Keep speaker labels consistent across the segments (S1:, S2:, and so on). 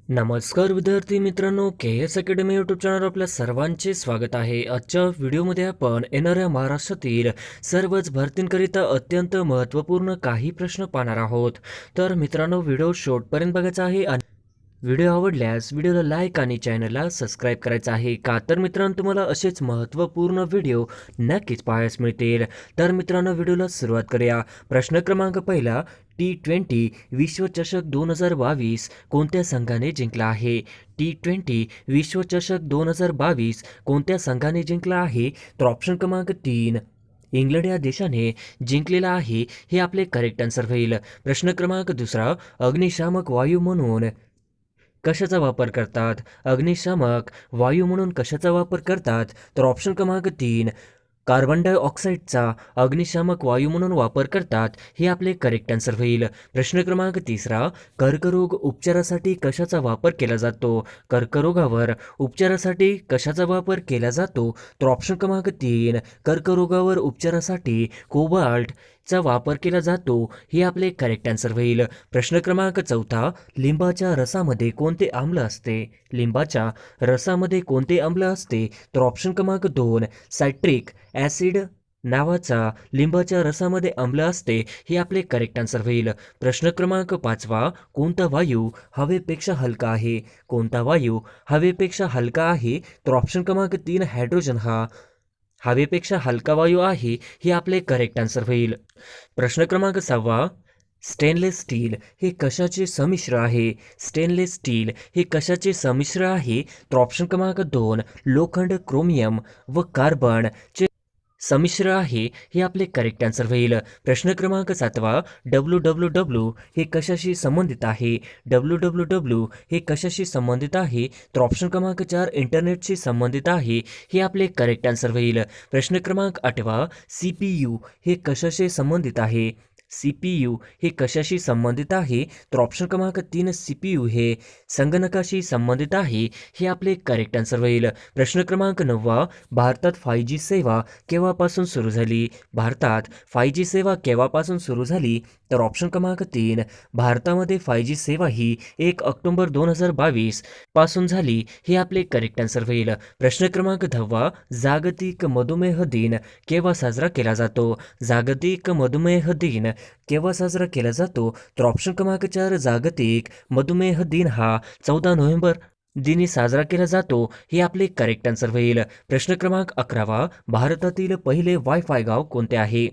S1: नमस्कार विद्यार्थी मित्रांनो, के एस अकॅडमी यूट्यूब चॅनल आपल्या सर्वांचे स्वागत आहे. आजच्या व्हिडिओमध्ये आपण येणाऱ्या महाराष्ट्रातील सर्वच भरतींकरिता अत्यंत महत्त्वपूर्ण काही प्रश्न पाहणार आहोत. तर मित्रांनो, व्हिडिओ शेवटपर्यंत बघायचा आहे आणि व्हिडिओ आवडल्यास व्हिडिओला लाईक आणि चॅनलला सबस्क्राईब करायचं आहे. का तर मित्रांनो, तुम्हाला असेच महत्त्वपूर्ण व्हिडिओ नक्कीच पाहायला मिळतील. तर मित्रांनो, व्हिडिओला सुरुवात करूया. प्रश्न क्रमांक पहिला, T20 विश्वचषक 2022 कोणत्या संघाने जिंकला आहे? T20 विश्वचषक 2022 कोणत्या संघाने जिंकला आहे? तर ऑप्शन क्रमांक 3 इंग्लंड या देशाने जिंकलेला आहे, हे आपले करेक्ट आन्सर होईल. प्रश्न क्रमांक दुसरा, अग्निशामक वायू म्हणून कशाचा वापर करतात? अग्निशामक वायू म्हणून कशाचा वापर करतात? तर ऑप्शन क्रमांक 3 कार्बन डायऑक्साईडचा अग्निशामक वायू म्हणून वापर करतात, हे आपले करेक्ट आन्सर होईल. प्रश्न क्रमांक तिसरा, कर्करोग उपचारासाठी कशाचा वापर केला जातो? कर्करोगावर उपचारासाठी कशाचा वापर केला जातो? तर ऑप्शन क्रमांक 3 कर्करोगावर उपचारासाठी कोबाल्टचा वापर केला जातो, हे आपले करेक्ट आन्सर होईल. प्रश्न क्रमांक चौथा, लिंबाच्या रसामध्ये कोणते आम्ल असते? लिंबाच्या रसामध्ये कोणते आम्ल असते? तर ऑप्शन क्रमांक 2 सायट्रिक ॲसिड नावाचा लिंबाच्या रसामध्ये आम्ल असते, हे आपले करेक्ट आन्सर होईल. प्रश्न क्रमांक पाचवा, कोणता वायू हवेपेक्षा हलका आहे? कोणता वायू हवेपेक्षा हलका आहे? तर ऑप्शन क्रमांक 3 हायड्रोजन हा हवेपेक्षा हलका वायू आहे, हे आपले करेक्ट आन्सर होईल. प्रश्न क्रमांक 6, स्टेनलेस स्टील हे कशाचे संमिश्र आहे? स्टेनलेस स्टील हे कशाचे संमिश्र आहे? तर ऑप्शन क्रमांक 2 लोखंड, क्रोमियम व कार्बनचे संमिश्र आहे, हे आपले करेक्ट आन्सर होईल. प्रश्न क्रमांक 7, WWW हे कशाशी संबंधित आहे? WWW हे कशाशी संबंधित आहे? तर ऑप्शन क्रमांक 4 इंटरनेटशी संबंधित आहे, हे आपले करेक्ट आन्सर होईल. प्रश्न क्रमांक 8, CPU हे कशाशी संबंधित आहे? CPU हे कशाशी संबंधित आहे? तर ऑप्शन क्रमांक 3 CPU हे संगणकाशी संबंधित आहे, हे आपले करेक्ट आन्सर होईल. प्रश्न क्रमांक 9, भारतात 5G सेवा केव्हापासून सुरू झाली? भारतात 5G सेवा केव्हापासून सुरू झाली? तर ऑप्शन क्रमांक 3 भारतामध्ये 5G सेवा ही 1 ऑक्टोबर 2022 पासून झाली, हे आपले करेक्ट आन्सर होईल. प्रश्न क्रमांक 10, जागतिक मधुमेह दिन केव्हा साजरा केला जातो? जागतिक मधुमेह दिन केव्हा साजरा केला जातो? तर ऑप्शन क्रमांक 4 जागतिक मधुमेह दिन हा 14 नोव्हेंबर दिनी साजरा केला जातो, हे आपले करेक्ट आन्सर होईल. प्रश्न क्रमांक 11, भारतातील पहिले वायफाय गाव कोणते आहे?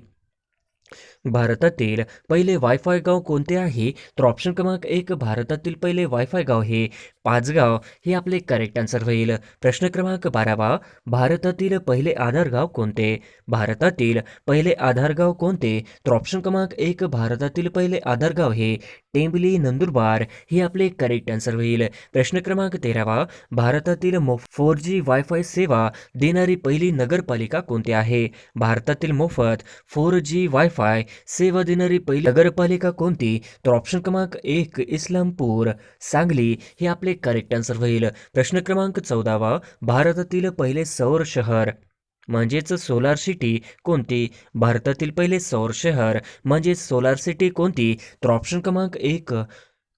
S1: भारतातील पहिले वायफाय गाव कोणते आहे? तर ऑप्शन क्रमांक 1 भारतातील पहिले वायफाय गाव हे पाचगाव, हे आपले करेक्ट आन्सर होईल. प्रश्न क्रमांक 12, भारतातील पहिले आधार गाव कोणते? भारतातील पहिले आधार गाव कोणते? तर ऑप्शन क्रमांक 1 भारतातील पहिले आधार गाव हे टेंबली, नंदुरबार, हे आपले करेक्ट आन्सर होईल. प्रश्न क्रमांक 13, भारतातील 4G वायफाय सेवा देणारी पहिली नगरपालिका कोणती आहे? भारतातील मोफत 4G वायफाय सेवा देणारी पहिली नगरपालिका कोणती? तर ऑप्शन क्रमांक 1 इस्लामपूर, सांगली, हे आपले करेक्ट आन्सर होईल. प्रश्न क्रमांक 14, भारतातील पहिले सौर शहर म्हणजेच सोलार सिटी कोणती? भारतातील पहिले सौर शहर म्हणजेच सोलार सिटी कोणती? तर ऑप्शन क्रमांक 1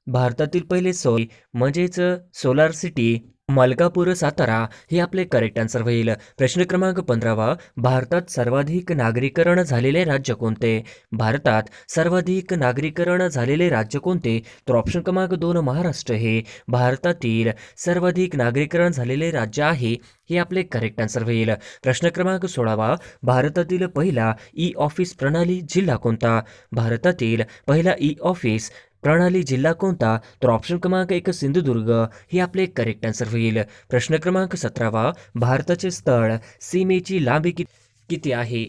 S1: भारतातील पहिले सौर म्हणजेच सोलार सिटी मलकापूर, सातारा, हे आपले करेक्ट आन्सर होईल. प्रश्न क्रमांक 15, भारतात सर्वाधिक नागरीकरण झालेले राज्य कोणते? भारतात सर्वाधिक नागरीकरण झालेले राज्य कोणते? तर ऑप्शन क्रमांक 2 महाराष्ट्र हे भारतातील सर्वाधिक नागरीकरण झालेले राज्य आहे, हे आपले करेक्ट आन्सर होईल. प्रश्न क्रमांक 16, भारतातील पहिला ई ऑफिस प्रणाली जिल्हा कोणता? भारतातील पहिला ई ऑफिस प्रणाली जिल्हा कोणता? तर ऑप्शन क्रमांक 1 सिंधुदुर्ग, हे आपले करेक्ट आन्सर होईल. प्रश्न क्रमांक 17, भारताचे स्थळ सीमेची लांबी किती आहे?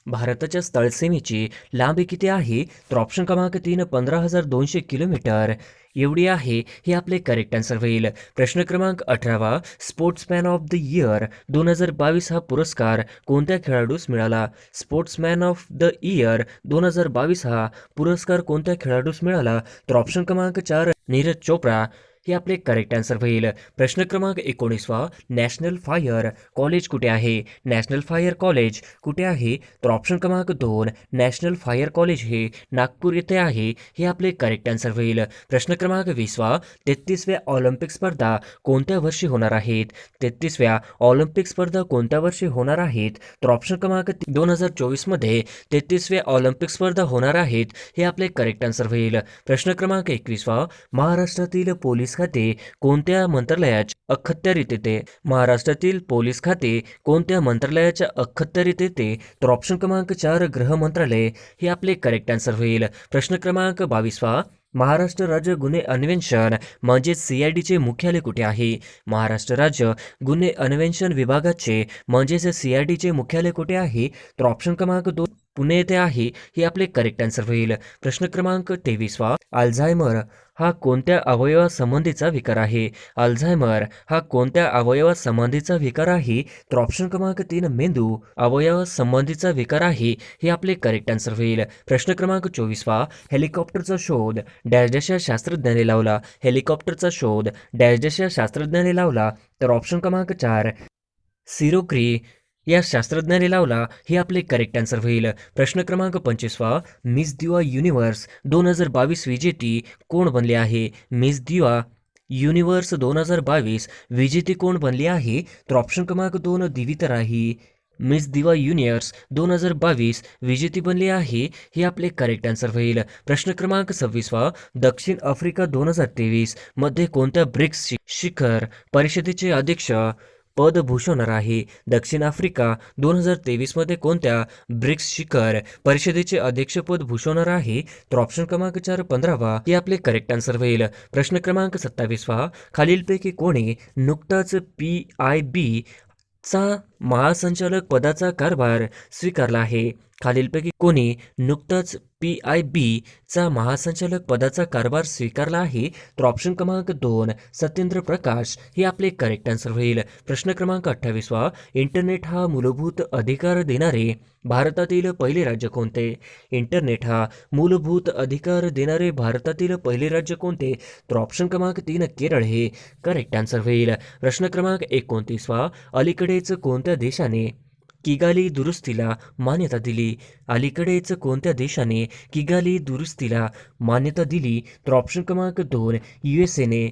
S1: भारताच्या स्थळ सीमेची लांबी किती आहे? तर ऑप्शन क्रमांक 3 15,200 किलोमीटर एवढी आहे, हे आपले करेक्ट आन्सर होईल. प्रश्न क्रमांक 18, स्पोर्ट्समॅन ऑफ द इयर 2022 हा पुरस्कार कोणत्या खेळाडूस मिळाला? स्पोर्ट्समॅन ऑफ द इयर 2022 हा पुरस्कार कोणत्या खेळाडूस मिळाला? तर ऑप्शन क्रमांक 4 नीरज चोप्रा हे आपले करेक्ट आन्सर होईल. प्रश्न क्रमांक 19 नॅशनल फायर कॉलेज कुठे आहे? नॅशनल फायर कॉलेज कुठे आहे? तर ऑप्शन क्रमांक 2 नॅशनल फायर कॉलेज हे नागपूर येथे आहे. हे आपले करेक्ट आन्सर होईल. प्रश्न क्रमांक 20 33व्या ऑलिम्पिक स्पर्धा कोणत्या वर्षी होणार आहेत? 33व्या ऑलिम्पिक स्पर्धा कोणत्या वर्षी होणार आहेत? तर ऑप्शन क्रमांक 2024 मध्ये 33व्या ऑलिम्पिक स्पर्धा होणार आहेत. हे आपले करेक्ट आन्सर होईल. प्रश्न क्रमांक 21 महाराष्ट्रातील पोलीस खाते कोणत्या मंत्रालयाच्या अखत्यारीत येते? महाराष्ट्रातील पोलीस खाते कोणत्या मंत्रालयाच्या अखत्यारीत येते? तर ऑप्शन क्रमांक 4 गृह मंत्रालय हे आपले करेक्ट आन्सर होईल. प्रश्न क्रमांक 22 महाराष्ट्र राज्य गुन्हे अन्वेषण म्हणजे CIDचे मुख्यालय कुठे आहे? महाराष्ट्र राज्य गुन्हे अन्वेषण विभागाचे म्हणजेच CIDचे मुख्यालय कुठे आहे? तर ऑप्शन क्रमांक 2 पुणे येथे आहे. हे आपले करेक्ट आन्सर होईल. प्रश्न क्रमांक 23 अल्झायमर हा कोणत्या अवयवासंबंधीचा विकार आहे? अल्झायमर हा कोणत्या अवयवासंबंधीचा विकार आहे? तर ऑप्शन क्रमांक 3 मेंदू अवयवासंबंधीचा विकार आहे. हे आपले करेक्ट आन्सर होईल. प्रश्न क्रमांक 24 हेलिकॉप्टरचा शोध डॅश डॅश या शास्त्रज्ञाने लावला. हेलिकॉप्टरचा शोध डॅश डॅश या शास्त्रज्ञाने लावला. तर ऑप्शन क्रमांक 4 सिरोक्री या शास्त्रज्ञाने लावला. हे आपले करेक्ट आन्सर होईल. प्रश्न क्रमांक 25 मिस दिवा युनिव्हर्स 2022 विजेती कोण बनले आहे? मिस दिवा युनिव्हर्स 2022 विजेती कोण बनली आहे? तर ऑप्शन क्रमांक 2 दिविता राही. मिस दिवा युनिव्हर्स 2022 विजेती बनली आहे. हे आपले करेक्ट आन्सर होईल. प्रश्न क्रमांक 26 दक्षिण आफ्रिका 2023 मध्ये कोणत्या ब्रिक्स शिखर परिषदेचे अध्यक्ष पद भूषवणार आहे? दक्षिण आफ्रिका 2023 मध्ये कोणत्या ब्रिक्स शिखर परिषदेचे अध्यक्षपद भूषवणार आहे? तर ऑप्शन क्रमांक 4 15 हे आपले करेक्ट आन्सर होईल. प्रश्न क्रमांक 27 खालीलपैकी कोणी नुकताच PIB चा महासंचालक पदाचा कारभार स्वीकारला आहे? खालीलपैकी कोणी नुकताच PIB चा महासंचालक पदाचा कारभार स्वीकारला आहे? तर ऑप्शन क्रमांक 2 सत्येंद्र प्रकाश हे आपले करेक्ट आन्सर होईल. प्रश्न क्रमांक 28 इंटरनेट हा मूलभूत अधिकार देणारे भारतातील पहिले राज्य कोणते? इंटरनेट हा मूलभूत अधिकार देणारे भारतातील पहिले राज्य कोणते? तर ऑप्शन क्रमांक 3 केरळ हे करेक्ट आन्सर होईल. प्रश्न क्रमांक 29 अलीकडेच कोणत्या देशाने किगाली दुरुस्तीला मान्यता दिली? अलीकडेच कोणत्या देशाने किगाली दुरुस्तीला मान्यता दिली? तर ऑप्शन क्रमांक 2 USA ने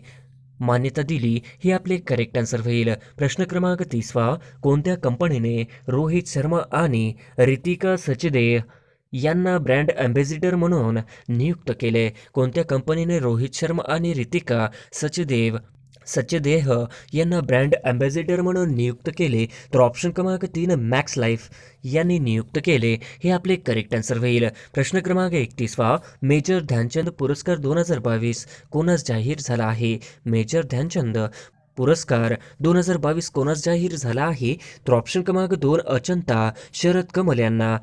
S1: मान्यता दिली. हे आपले करेक्ट आन्सर होईल. प्रश्न क्रमांक 30 कोणत्या कंपनीने रोहित शर्मा आणि रितिका सचदेव यांना ब्रँड अँबॅसिडर म्हणून नियुक्त केले? कोणत्या कंपनीने रोहित शर्मा आणि रितिका सचदेह यांना ब्रँड अँबॅसिडर म्हणून नियुक्त केले? तर ऑप्शन क्रमांक 3 मॅक्स लाईफ यांनी नियुक्त केले. हे आपले करेक्ट आन्सर होईल. प्रश्न क्रमांक 31 मेजर ध्यानचंद पुरस्कार 2022 कोणास जाहीर झाला आहे? मेजर ध्यानचंद पुरस्कार 2022 कोणास जाहीर झाला आहे? तर ऑप्शन क्रमांक 2 अचंता शरद कमल यांना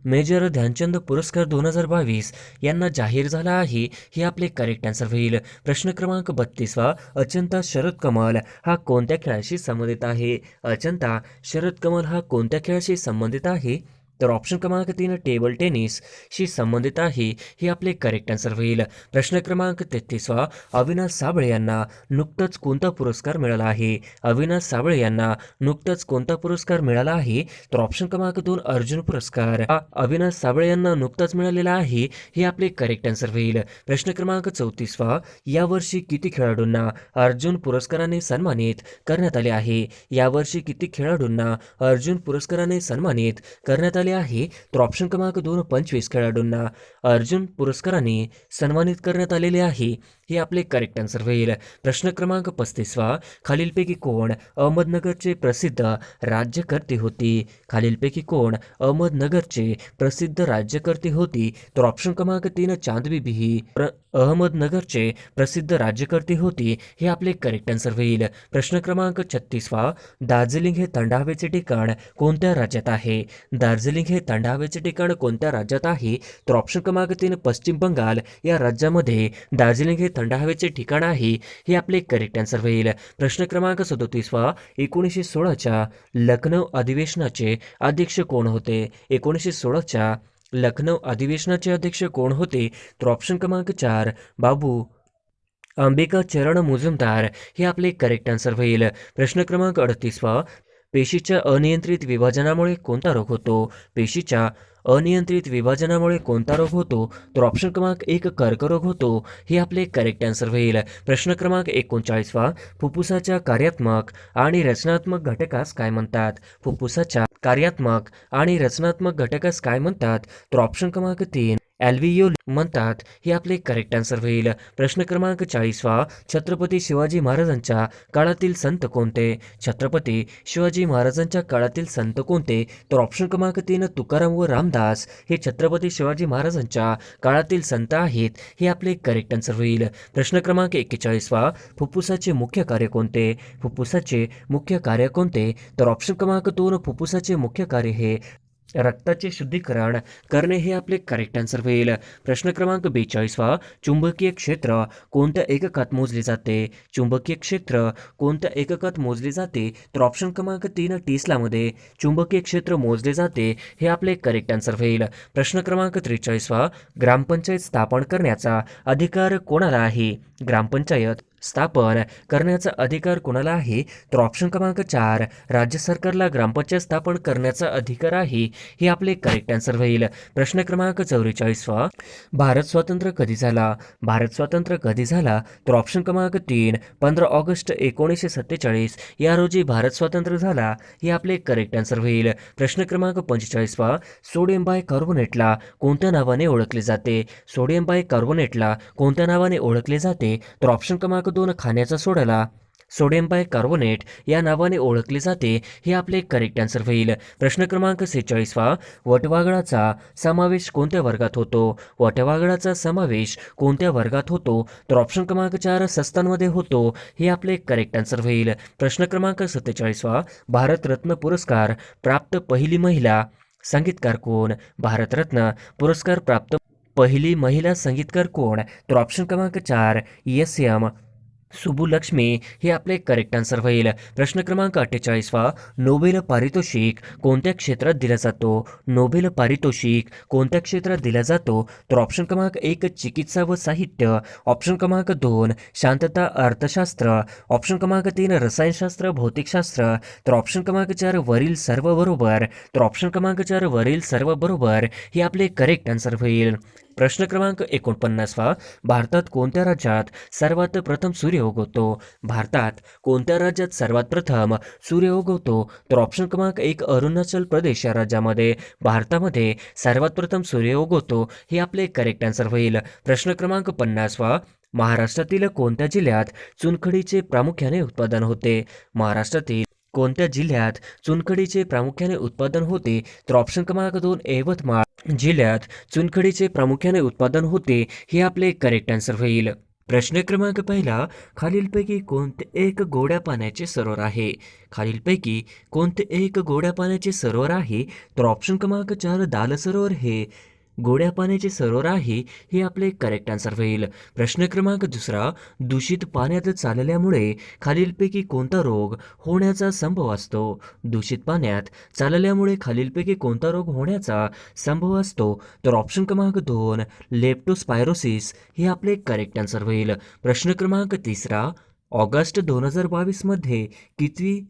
S1: मेजर ध्यानचंद पुरस्कार 2022 यांना जाहीर झाला आहे. हे आपले करेक्ट आन्सर होईल. प्रश्न क्रमांक 32 अचंता शरद कमल हा कोणत्या खेळाशी संबंधित आहे? अचंता शरद कमल हा कोणत्या खेळाशी संबंधित आहे? तर ऑप्शन क्रमांक 3 टेबल टेनिसशी संबंधित आहे. हे आपले करेक्ट आन्सर होईल. प्रश्न क्रमांक 33 अविनाश साबळे यांना नुकताच कोणता पुरस्कार मिळाला आहे? अविनाश साबळे यांना नुकताच कोणता पुरस्कार मिळाला आहे? तर ऑप्शन क्रमांक 2 अर्जुन पुरस्कार हा अविनाश साबळे यांना नुकताच मिळालेला आहे. हे आपले करेक्ट आन्सर होईल. प्रश्न क्रमांक 34 यावर्षी किती खेळाडूंना अर्जुन पुरस्काराने सन्मानित करण्यात आले आहे? यावर्षी किती खेळाडूंना अर्जुन पुरस्काराने सन्मानित करण्यात आले आहे? तर ऑप्शन क्रमांक 2 25 खेळाडूंना अर्जुन पुरस्काराने सन्मानित करण्यात आलेले आहे. हे आपले करेक्ट आन्सर होईल. प्रश्न क्रमांक 35 खालीलपैकी कोण अहमदनगरचे प्रसिद्ध राज्यकर्ते होते? खालीलपैकी कोण अहमदनगरचे प्रसिद्ध राज्यकर्ते होती? तर ऑप्शन क्रमांक 3 चांद बीबी ही अहमदनगरचे प्रसिद्ध राज्यकर्ते होती. हे आपले करेक्ट आन्सर होईल. प्रश्न क्रमांक 36 दार्जिलिंग हे थंड हवेचे ठिकाण कोणत्या राज्यात आहे? दार्जिलिंग हे थंड हवेचे ठिकाण कोणत्या राज्यात आहे? तर ऑप्शन क्रमांक 3 पश्चिम बंगाल या राज्यामध्ये दार्जिलिंग हे थंड हवेचे ठिकाण आहे. हे आपले करेक्ट आन्सर होईल. प्रश्न क्रमांक 37 1916च्या लखनौ अधिवेशनाचे अध्यक्ष कोण होते? 1916च्या लखनौ अधिवेशनाचे अध्यक्ष कोण होते? तर ऑप्शन क्रमांक 4 बाबू अंबिका चरण मुजुमदार हे आपले करेक्ट आन्सर होईल. प्रश्न क्रमांक 38वा, पेशीच्या अनियंत्रित विभाजनामुळे कोणता रोग होतो? पेशीच्या अनियंत्रित विभाजनामुळे कोणता रोग होतो? तर ऑप्शन क्रमांक 1 कर्करोग होतो. हे आपले करेक्ट आन्सर होईल. प्रश्न क्रमांक 39वा, फुफ्फुसाच्या कार्यात्मक आणि रचनात्मक घटकास काय म्हणतात? फुफ्फुसाच्या कार्यात्मक आणि रचनात्मक घटकास काय म्हणतात? तर ऑप्शन क्रमांक 3 ॲल्व्हियोल म्हणतात. हे आपले करेक्ट आन्सर होईल. प्रश्न क्रमांक 40वा, छत्रपती शिवाजी महाराजांच्या काळातील संत कोणते? छत्रपती शिवाजी महाराजांच्या काळातील संत कोणते? तर ऑप्शन क्रमांक 3 तुकाराम व रामदास हे छत्रपती शिवाजी महाराजांच्या काळातील संत आहेत. हे आपले करेक्ट आन्सर होईल. प्रश्न क्रमांक 41वा, फुफ्फुसाचे मुख्य कार्य कोणते? फुफ्फुसाचे मुख्य कार्य कोणते? तर ऑप्शन क्रमांक 2 फुफ्फुसाचे मुख्य कार्य हे रक्ताचे शुद्धीकरण करणे हे आपले करेक्ट आन्सर होईल. प्रश्न क्रमांक 42वा, चुंबकीय क्षेत्र कोणत्या एककात मोजले जाते? चुंबकीय क्षेत्र कोणत्या एककात मोजले जाते? तर ऑप्शन क्रमांक 3 टेस्लामध्ये चुंबकीय क्षेत्र मोजले जाते. हे आपले करेक्ट आन्सर होईल. प्रश्न क्रमांक 43वा, ग्रामपंचायत स्थापन करण्याचा अधिकार कोणाला आहे? ग्रामपंचायत स्थापन करण्याचा अधिकार कोणाला आहे? तर ऑप्शन क्रमांक 4 राज्य सरकारला ग्रामपंचायत स्थापन करण्याचा अधिकार आहे. हे आपले करेक्ट आन्सर होईल. प्रश्न क्रमांक 44वा, भारत स्वतंत्र कधी झाला? भारत स्वतंत्र कधी झाला? तर ऑप्शन क्रमांक 3 15 ऑगस्ट 1947 या रोजी भारत स्वतंत्र झाला. हे आपले करेक्ट आन्सर होईल. प्रश्न क्रमांक 45वा, सोडियम बायकार्बोनेटला कोणत्या नावाने ओळखले जाते? सोडियम बायकार्बोनेटला कोणत्या नावाने ओळखले जाते? तर ऑप्शन क्रमांक 2 खाण्याच्या सोड्याला सोडियम बायकार्बोनेट या नावाने ओळखले जाते. हे आपले करेक्ट आन्सर होईल. प्रश्न क्रमांक 46वा, वटवाघळाचा समावेश कोणत्या वर्गात होतो? वटवाघळाचा समावेश कोणत्या वर्गात होतो? तर ऑप्शन क्रमांक 4 सस्तांमध्ये होतो. हे आपले करेक्ट आन्सर होईल. प्रश्न क्रमांक 47वा, भारतरत्न पुरस्कार प्राप्त पहिली महिला संगीतकार कोण? भारतरत्न पुरस्कार प्राप्त पहिली महिला संगीतकार कोण? तर ऑप्शन क्रमांक 4 एस.एम. सुबुलक्ष्मी हे आपले करेक्ट आन्सर होईल. प्रश्न क्रमांक 48वा, नोबेल पारितोषिक कोणत्या क्षेत्रात दिला जातो? नोबेल पारितोषिक कोणत्या क्षेत्रात दिला जातो? तर ऑप्शन क्रमांक 1 चिकित्सा व साहित्य, ऑप्शन क्रमांक 2 शांतता अर्थशास्त्र, ऑप्शन क्रमांक 3 रसायनशास्त्र भौतिकशास्त्र, तर ऑप्शन क्रमांक 4 वरील सर्व बरोबर, तर ऑप्शन क्रमांक 4 वरील सर्व बरोबर हे आपले करेक्ट आन्सर होईल. प्रश्न क्रमांक 49वा, भारतात कोणत्या राज्यात सर्वात प्रथम सूर्य उगवतो? भारतात कोणत्या राज्यात सर्वात प्रथम सूर्य उगवतो? तर ऑप्शन क्रमांक 1 अरुणाचल प्रदेश या राज्यामध्ये भारतामध्ये सर्वात प्रथम सूर्य उगवतो. हे आपले करेक्ट आन्सर होईल. प्रश्न क्रमांक 50वा, महाराष्ट्रातील कोणत्या जिल्ह्यात चुनखडीचे प्रामुख्याने उत्पादन होते? महाराष्ट्रातील कोणत्या जिल्ह्यात चुनखडीचे प्रामुख्याने उत्पादन होते? तर ऑप्शन क्रमांक 2 यवतमाळ जिल्ह्यात चुनखडीचे प्रामुख्याने उत्पादन होते. हे आपले करेक्ट आन्सर होईल. प्रश्न क्रमांक 1, खालीलपैकी कोणते एक गोड्या पाण्याचे सरोवर आहे? खालीलपैकी कोणते एक गोड्या पाण्याचे सरोवर आहे? तर ऑप्शन क्रमांक 4 दाल सरोवर हे गोड्या पाण्याचे सरोवर आहे. हे आपले करेक्ट आन्सर होईल. प्रश्न क्रमांक 2, दूषित पाण्यात चालल्यामुळे खालीलपैकी कोणता रोग होण्याचा संभव असतो? दूषित पाण्यात चालल्यामुळे खालीलपैकी कोणता रोग होण्याचा संभव असतो? तर ऑप्शन क्रमांक 2 लेप्टोस्पायरोसिस हे आपले करेक्ट आन्सर होईल. प्रश्न क्रमांक 3, ऑगस्ट 2022 मध्ये कितवी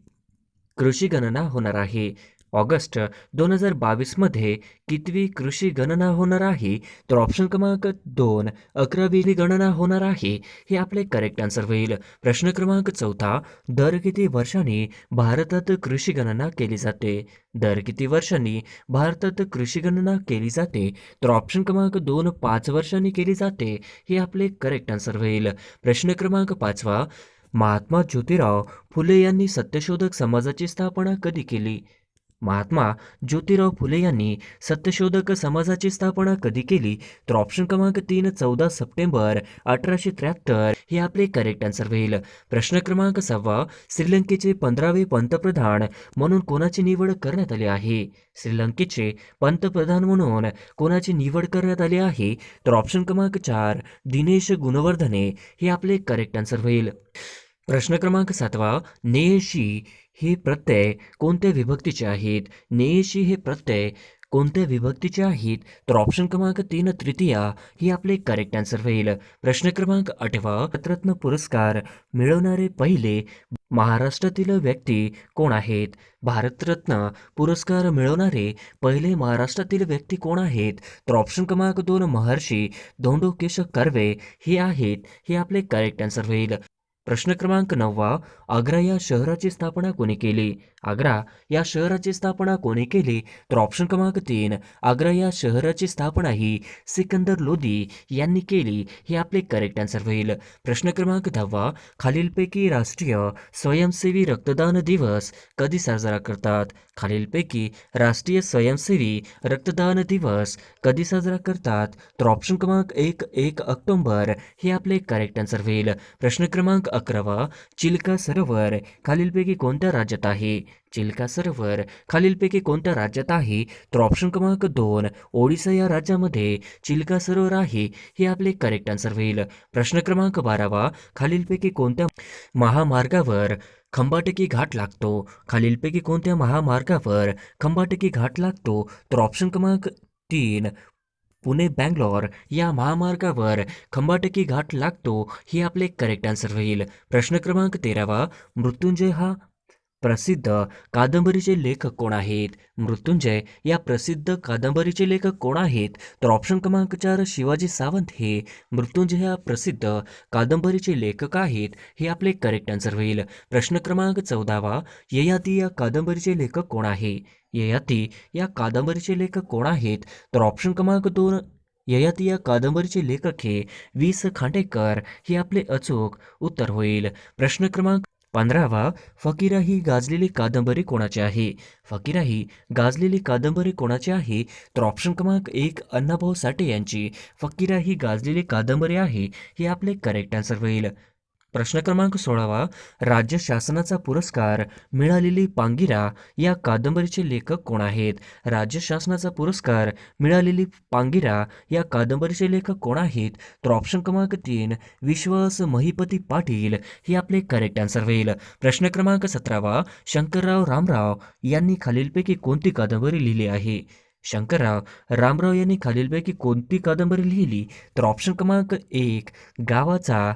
S1: कृषी गणना होणार आहे? ऑगस्ट 2022 मध्ये कितवी कृषी गणना होणार आहे? तर ऑप्शन क्रमांक 2 11वी गणना होणार आहे. हे आपले करेक्ट आन्सर होईल. प्रश्न क्रमांक 4, दर किती वर्षांनी भारतात कृषी गणना केली जाते? दर किती वर्षांनी भारतात कृषी गणना केली जाते? तर ऑप्शन क्रमांक 2 5 वर्षांनी केली जाते. हे आपले करेक्ट आन्सर होईल. प्रश्न क्रमांक 5, महात्मा ज्योतिराव फुले यांनी सत्यशोधक समाजाची स्थापना कधी केली? महात्मा ज्योतिराव फुले यांनी सत्यशोधक समाजाची स्थापना कधी केली? तर ऑप्शन क्रमांक 3 14 सप्टेंबर 1873 हे आपले करेक्ट आन्सर होईल. प्रश्न क्रमांक 6, श्रीलंकेचे 15वे पंतप्रधान म्हणून कोणाची निवड करण्यात आली आहे? श्रीलंकेचे पंतप्रधान म्हणून कोणाची निवड करण्यात आली आहे? तर ऑप्शन क्रमांक 4 दिनेश गुणवर्धने हे आपले करेक्ट आन्सर होईल. प्रश्न क्रमांक 7, नेयशी हे प्रत्यय कोणत्या विभक्तीचे आहेत? नेयशी हे प्रत्यय कोणत्या विभक्तीचे आहेत? तर ऑप्शन क्रमांक 3 तृतीया ही आपले करेक्ट आन्सर होईल. प्रश्न क्रमांक 8 भारतरत्न पुरस्कार मिळवणारे पहिले महाराष्ट्रातील व्यक्ती कोण आहेत? भारतरत्न पुरस्कार मिळवणारे पहिले महाराष्ट्रातील व्यक्ती कोण आहेत? तर ऑप्शन क्रमांक 2 महर्षी धोंडो केशव कर्वे हे आहेत. हे आपले करेक्ट आन्सर होईल. प्रश्न क्रमांक 9 आग्रा या शहराची स्थापना कोणी केली? आग्रा या शहराची स्थापना कोणी केली? तर ऑप्शन क्रमांक 3 आग्रा या शहराची स्थापना ही सिकंदर लोदी यांनी केली. हे आपले करेक्ट आन्सर होईल. प्रश्न क्रमांक 10 खालीलपैकी राष्ट्रीय स्वयंसेवी रक्तदान दिवस कधी साजरा करतात? खालीलपैकी राष्ट्रीय स्वयंसेवी रक्तदान दिवस कधी साजरा करतात? तर ऑप्शन क्रमांक 1 ऑक्टोबर हे आपले करेक्ट आन्सर होईल. प्रश्न क्रमांक 11 चिल्का सरोवर खालीलपैकी कोणत्या राज्यात आहे? चिल्का सरोवर खालीलपैकी कोणत्या राज्यात आहे? तर ऑप्शन क्रमांक 2 ओडिसा या राज्यामध्ये चिल्का सरोवर आहे. हे आपले करेक्ट आन्सर होईल. प्रश्न क्रमांक 12 खालीलपैकी कोणत्या महामार्गावर खंबाटकी घाट लागतो? खालीलपैकी कोणत्या महामार्गावर खंबाटकी घाट लागतो? तर ऑप्शन क्रमांक 3 पुणे बँगलोर या महामार्गावर खंबाटकी घाट लागतो. हे आपले करेक्ट आन्सर होईल. प्रश्न क्रमांक 13 मृत्युंजय हा प्रसिद्ध कादंबरीचे लेखक कोण आहेत? मृत्युंजय या प्रसिद्ध कादंबरीचे लेखक कोण आहेत? तर ऑप्शन क्रमांक 4 शिवाजी सावंत हे मृत्युंजय या प्रसिद्ध कादंबरीचे लेखक आहेत. हे आपले करेक्ट आन्सर होईल. प्रश्न क्रमांक 14 ययाती या कादंबरीचे लेखक कोण आहे? ययाती या कादंबरीचे लेखक कोण आहेत? तर ऑप्शन क्रमांक 2 ययाती या कादंबरीचे लेखक हे वीस खांडेकर. हे आपले अचूक उत्तर होईल. प्रश्न क्रमांक 15 फकीरा ही गाजलेली कादंबरी कोणाची आहे? फकीरा ही गाजलेली कादंबरी कोणाची आहे? तर ऑप्शन क्रमांक 1 अण्णाभाऊ साठे यांची फकीरा ही गाजलेली कादंबरी आहे. हे आपले करेक्ट आन्सर होईल. प्रश्न क्रमांक 16 राज्य शासनाचा पुरस्कार मिळालेली पांगिरा या कादंबरीचे लेखक कोण आहेत? राज्य शासनाचा पुरस्कार मिळालेली पांगिरा या कादंबरीचे लेखक कोण आहेत? तर ऑप्शन क्रमांक 3 विश्वास महिपती पाटील. हे आपले करेक्ट आन्सर होईल. प्रश्न क्रमांक 17 शंकरराव रामराव यांनी खालीलपैकी कोणती कादंबरी लिहिली आहे? शंकरराव रामराव यांनी खालीलपैकी कोणती कादंबरी लिहिली? तर ऑप्शन क्रमांक 1 गावाचा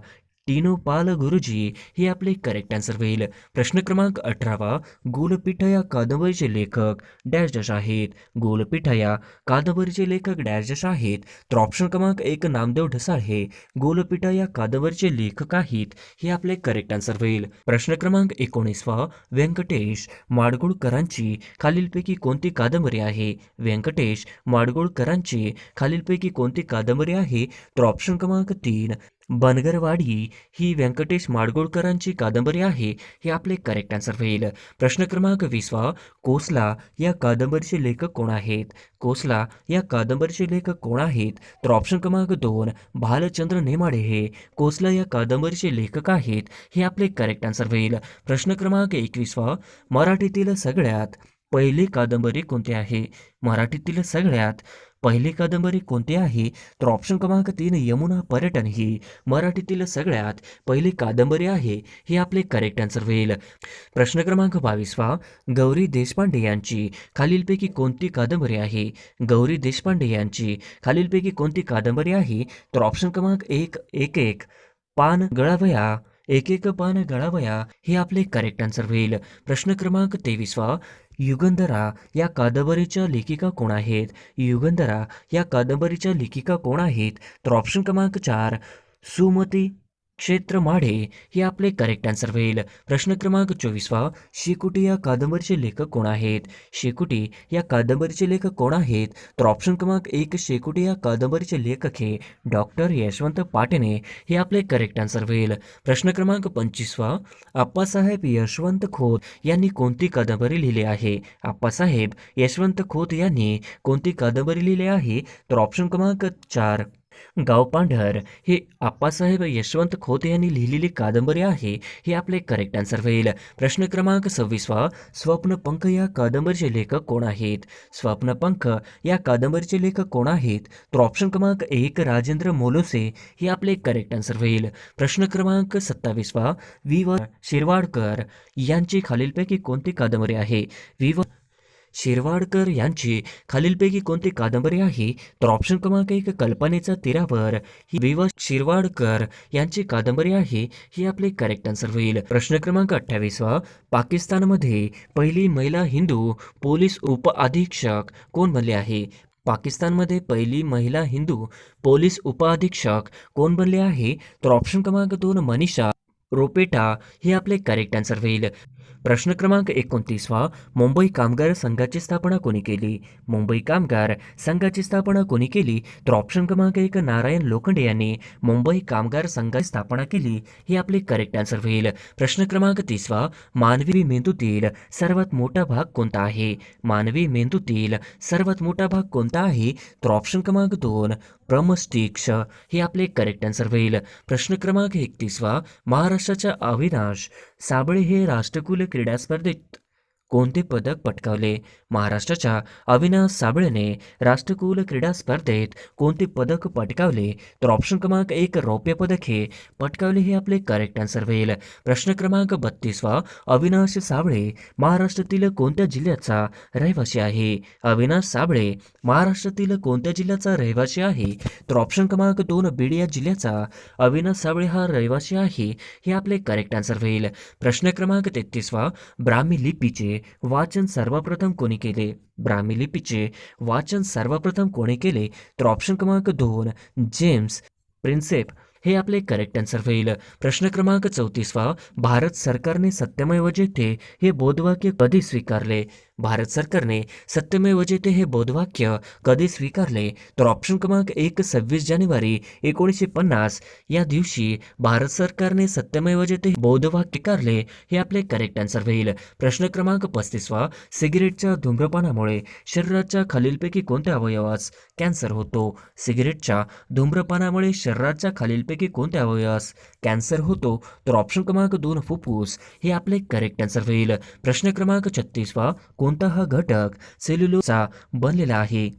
S1: टीनो पाल गुरुजी. हे आपले करेक्ट आन्सर होईल. प्रश्न क्रमांक 18 गोलपीठ या कादंबरीचे लेखक डॅश डॅश आहेत? गोलपीठ या कादंबरीचे लेखक डॅश डॅश आहेत? तर ऑप्शन क्रमांक 1 नामदेव ढसाळ हे गोलपीठ या कादंबरीचे लेखक आहेत. हे आपले करेक्ट आन्सर होईल. प्रश्न क्रमांक 19 व्यंकटेश माडगूळकरांची खालीलपैकी कोणती कादंबरी आहे? व्यंकटेश माडगूळकरांची खालीलपैकी कोणती कादंबरी आहे? तर ऑप्शन क्रमांक 3 बनगरवाडी ही व्यंकटेश माडगूळकरांची कादंबरी आहे. हे आपले करेक्ट आन्सर होईल. प्रश्न क्रमांक 20 कोसला या कादंबरीचे लेखक कोण आहेत? कोसला या कादंबरीचे लेखक कोण आहेत? तर ऑप्शन क्रमांक 2 भालचंद्र नेमाडे हे कोसला या कादंबरीचे लेखक आहेत. हे आपले करेक्ट आन्सर होईल. प्रश्न क्रमांक 21 मराठीतील सगळ्यात पहिली कादंबरी कोणती आहे? मराठीतील सगळ्यात पहिली कादंबरी कोणती आहे? तर ऑप्शन क्रमांक 3 यमुना पर्यटन ही मराठीतील सगळ्यात पहिली कादंबरी आहे. हे आपले करेक्ट आन्सर होईल. प्रश्न क्रमांक 22 गौरी देशपांडे यांची खालीलपैकी कोणती कादंबरी आहे? गौरी देशपांडे यांची खालीलपैकी कोणती कादंबरी आहे? तर ऑप्शन क्रमांक 1 एक एक पान गळावया एक एक पान गळावया. हे आपले करेक्ट आन्सर होईल. प्रश्न क्रमांक 23 युगंधरा या कादंबरीच्या लेखिका कोण आहेत? युगंधरा या कादंबरीच्या लेखिका कोण आहेत? तर ऑप्शन क्रमांक 4 सुमती क्षेत्र माढे. हे आपले करेक्ट आन्सर होईल. प्रश्न क्रमांक 24 शेकोटी या कादंबरीचे लेखक कोण आहेत? शेकोटी या कादंबरीचे लेखक कोण आहेत? तर ऑप्शन क्रमांक 1 शेकोटी या कादंबरीचे लेखक हे डॉक्टर यशवंत पाटणे. हे आपले करेक्ट आन्सर होईल. प्रश्न क्रमांक 25 आप्पासाहेब यशवंत खोत यांनी कोणती कादंबरी लिहिली आहे? आप्पासाहेब यशवंत खोत यांनी कोणती कादंबरी लिहिली आहे? तर ऑप्शन क्रमांक 4 गावपांढर हे आप्पासाहेब यशवंत खोत यांनी लिहिलेली कादंबरी आहे. हे आपले करेक्ट आन्सर होईल. प्रश्न क्रमांक 26 स्वप्नपंख या कादंबरीचे लेखक कोण आहेत? स्वप्नपंख या कादंबरीचे लेखक कोण आहेत? तर ऑप्शन क्रमांक 1 राजेंद्र मोलोसे. हे आपले करेक्ट आन्सर होईल. प्रश्न क्रमांक 27 वि व शिरवाडकर यांची खालीलपैकी कोणती कादंबरी आहे? शिरवाडकर यांची खालीलपैकी कोणती कादंबरी आहे? तर ऑप्शन क्रमांक 1 कल्पनेच्या तीरावर ही विवा शिरवाडकर यांची कादंबरी आहे. ही आपले करेक्ट आन्सर होईल. प्रश्न क्रमांक 28 पाकिस्तानमध्ये पहिली महिला हिंदू पोलीस उपअधीक्षक कोण बनले आहे? पाकिस्तानमध्ये पहिली महिला हिंदू पोलीस उपअधीक्षक कोण बनले आहे? तर ऑप्शन क्रमांक 2 मनीषा रोपेटा हे आपले करेक्ट आन्सर होईल. प्रश्न क्रमांक 29 मुंबई कामगार संघाची स्थापना कोणी केली? मुंबई कामगार संघाची स्थापना कोणी केली? तर ऑप्शन क्रमांक 1 नारायण लोखंडे यांनी मुंबई कामगार संघाची स्थापना केली. हे आपले करेक्ट आन्सर होईल. प्रश्न क्रमांक 30 मानवी मेंदूतील सर्वात मोठा भाग कोणता आहे? मानवी मेंदूतील सर्वात मोठा भाग कोणता आहे? तर ऑप्शन क्रमांक 2 ब्रह्मस्टिक्स हे आपले करेक्ट आन्सर होईल. प्रश्न क्रमांक 31 महाराष्ट्राच्या अविनाश साबळे हे राष्ट्रकुल क्रीडा स्पर्धेत कोणते पदक पटकावले? महाराष्ट्राच्या अविनाश साबळेने राष्ट्रकुल क्रीडा स्पर्धेत कोणते पदक पटकावले? तर ऑप्शन क्रमांक 1 रौप्य पदक हे पटकावले. हे आपले करेक्ट आन्सर होईल. प्रश्न क्रमांक 32 अविनाश साबळे महाराष्ट्रातील कोणत्या जिल्ह्याचा रहिवासी आहे? अविनाश साबळे महाराष्ट्रातील कोणत्या जिल्ह्याचा रहिवासी आहे? तर ऑप्शन क्रमांक 2 बीड या जिल्ह्याचा अविनाश साबळे हा रहिवासी आहे. हे आपले करेक्ट आन्सर होईल. प्रश्न क्रमांक 33 ब्राह्मी लिपीचे वाचन सर्वप्रथम कोणी केले? ब्राह्मी लिपीचे वाचन सर्वप्रथम कोणी केले? तर ऑप्शन क्रमांक 2 जेम्स प्रिन्सेप हे आपले करेक्ट आन्सर होईल. प्रश्न क्रमांक 34 भारत सरकारने सत्यमेव जयते हे बोधवाक्य कधी स्वीकारले? भारत सरकारने सत्यमेव जयते हे बोधवाक्य कधी स्वीकारले? तर ऑप्शन क्रमांक 1 26 जानेवारी 1950 या दिवशी भारत सरकारने सत्यमेव जयते हे बोधवाक्य स्वीकारले. हे आपले करेक्ट आन्सर होईल. प्रश्न क्रमांक 35 सिगरेटच्या धूम्रपानामुळे शरीराच्या खालीलपैकी कोणत्या अवयवास कॅन्सर होतो? सिगरेटच्या धूम्रपानामुळे शरीराच्या खालीलपैकी कोणत्या अवयवास कॅन्सर होतो? तर ऑप्शन क्रमांक 2 फुफ्फुस हे आपले करेक्ट आन्सर होईल. प्रश्न क्रमांक 36 कोणता हा घटक सेल्युलोजचा बनलेला आहे?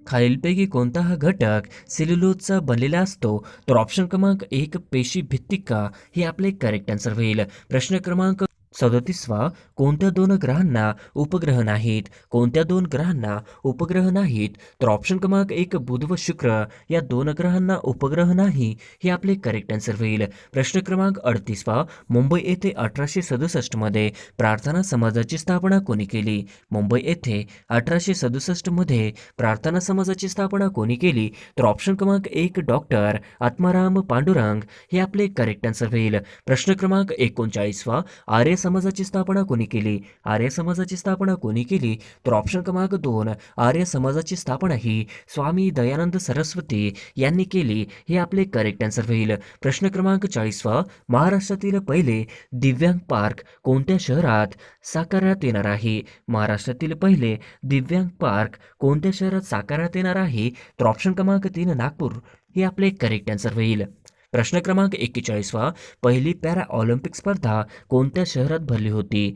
S1: खालीलपैकी कोणता हा घटक सेल्युलोजचा बनलेला असतो? तर ऑप्शन क्रमांक 1 पेशी भित्तिका हे आपले करेक्ट आन्सर होईल. प्रश्न क्रमांक 37 कोणत्या 2 ग्रहांना उपग्रह नाहीत? कोणत्या 2 ग्रहांना उपग्रह नाहीत? तर ऑप्शन क्रमांक 1 बुध व शुक्र या 2 ग्रहांना उपग्रह नाही. हे आपले करेक्ट आन्सर होईल. प्रश्न क्रमांक 38 मुंबई येथे 1867 मध्ये प्रार्थना समाजाची स्थापना कोणी केली? मुंबई येथे 1867 मध्ये प्रार्थना समाजाची स्थापना कोणी केली? तर ऑप्शन क्रमांक 1 डॉक्टर आत्माराम पांडुरंग हे आपले करेक्ट आन्सर होईल. प्रश्न क्रमांक 39 आर्य समाजाची स्थापना कोणी केली? आर्य समाजाची स्थापना कोणी केली? तर ऑप्शन क्रमांक 2 आर्य समाजाची स्थापना ही स्वामी दयानंद सरस्वती यांनी केली. हे आपले करेक्ट आन्सर होईल. प्रश्न क्रमांक 40 महाराष्ट्रातील पहिले दिव्यांग पार्क कोणत्या शहरात साकारण्यात येणार आहे? महाराष्ट्रातील पहिले दिव्यांग पार्क कोणत्या शहरात साकारण्यात येणार आहे? तर ऑप्शन क्रमांक 3 नागपूर हे आपले करेक्ट आन्सर होईल. प्रश्न क्रमांक 41 पहिली पॅरा ऑलिम्पिक स्पर्धा कोणत्या शहरात भरली होती?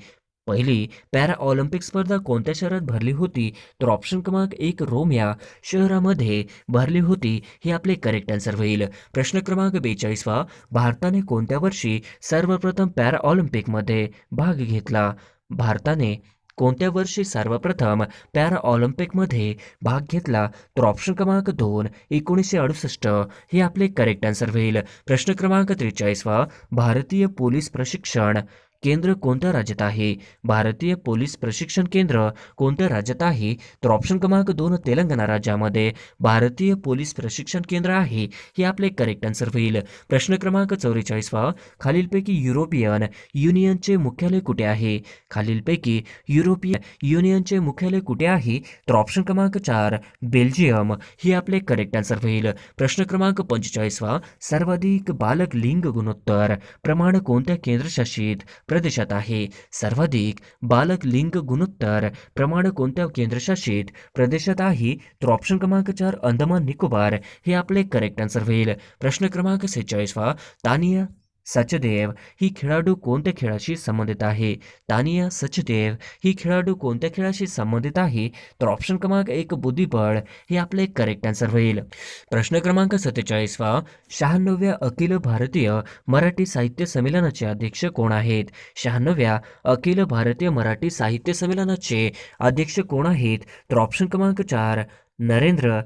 S1: पहिली पॅरा ऑलिम्पिक स्पर्धा कोणत्या शहरात भरली होती? तर ऑप्शन क्रमांक 1 रोम या शहरामध्ये भरली होती. हे आपले करेक्ट आन्सर होईल. प्रश्न क्रमांक 42 भारताने कोणत्या वर्षी सर्वप्रथम पॅरा ऑलिम्पिकमध्ये भाग घेतला? भारताने कोणत्या वर्षी सर्वप्रथम पॅरा ऑलिम्पिकमध्ये भाग घेतला? तर ऑप्शन क्रमांक 2 1968 हे आपले करेक्ट आन्सर होईल. प्रश्न क्रमांक 43 भारतीय पोलीस प्रशिक्षण केंद्र कोणत्या राज्यात आहे? भारतीय पोलीस प्रशिक्षण केंद्र कोणत्या राज्यात आहे? तर ऑप्शन क्रमांक 2 तेलंगणा राज्यामध्ये भारतीय पोलीस प्रशिक्षण केंद्र आहे. हे आपले करेक्ट आन्सर होईल. प्रश्न क्रमांक 44 खालीलपैकी युरोपियन युनियनचे मुख्यालय कुठे आहे? खालीलपैकी युरोपियन युनियनचे मुख्यालय कुठे आहे? तर ऑप्शन क्रमांक 4 बेल्जियम हे आपले करेक्ट आन्सर होईल. प्रश्न क्रमांक 45 सर्वाधिक बालक लिंग गुणोत्तर प्रमाण कोणत्या केंद्रशासित प्रदेशात आहे? सर्वाधिक बालक लिंग गुणोत्तर प्रमाण कोणत्या केंद्रशासित प्रदेशात आहे? तर ऑप्शन क्रमांक 4 अंदमान निकोबार हे आपले करेक्ट आन्सर होईल. प्रश्न क्रमांक 46 तानिया सचदेव ही खेळाडू कोणत्या खेळाशी संबंधित आहे? तानिया सचदेव ही खेळाडू कोणत्या खेळाशी संबंधित आहे? तर ऑप्शन क्रमांक 1 बुद्धिबळ हे आपले करेक्ट आन्सर होईल. प्रश्न क्रमांक 47वा, 96व्या अखिल भारतीय मराठी साहित्य संमेलनाचे अध्यक्ष कोण आहेत? 96व्या अखिल भारतीय मराठी साहित्य संमेलनाचे अध्यक्ष कोण आहेत? तर ऑप्शन क्रमांक 4 नरेंद्र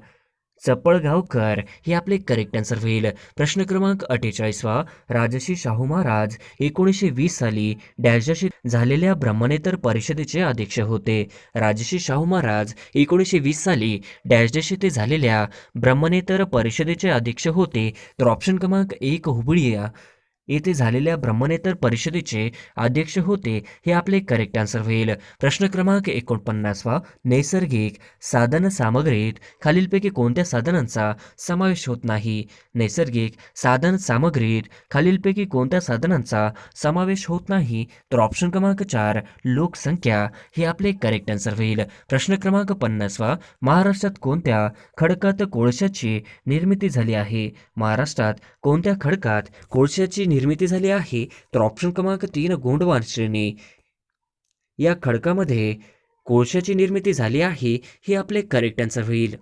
S1: चपळगावकर हे आपले करेक्ट आन्सर होईल. प्रश्न क्रमांक 48वा, राजर्षी शाहू महाराज 1920 साली डॅशशी झालेल्या ब्रह्मनेतर परिषदेचे अध्यक्ष होते. राजर्षी शाहू महाराज 1920 साली डॅश येथे झालेल्या ब्रह्मनेतर परिषदेचे अध्यक्ष होते. तर ऑप्शन क्रमांक 1 हुबळी येथे झालेल्या ब्रह्मनेतर परिषदेचे अध्यक्ष होते हे आपले करेक्ट आन्सर होईल. प्रश्न क्रमांक 49वा, नैसर्गिक साधन सामग्रीत खालीलपैकी कोणत्या साधनांचा समावेश होत नाही? नैसर्गिक साधन सामग्रीत खालीलपैकी कोणत्या साधनांचा समावेश होत नाही? तर ऑप्शन क्रमांक 4 लोकसंख्या हे आपले करेक्ट आन्सर होईल. प्रश्न क्रमांक 50वा, महाराष्ट्रात कोणत्या खडकात कोळशाची निर्मिती झाली आहे? महाराष्ट्रात कोणत्या खडकात कोळशाची निर्मिती झाली आहे? तर ऑप्शन क्रमांक 3 गोंडवान श्रेणी या खडकामध्ये कोळशाची निर्मिती झाली आहे हे आपले करेक्ट आन्सर होईल.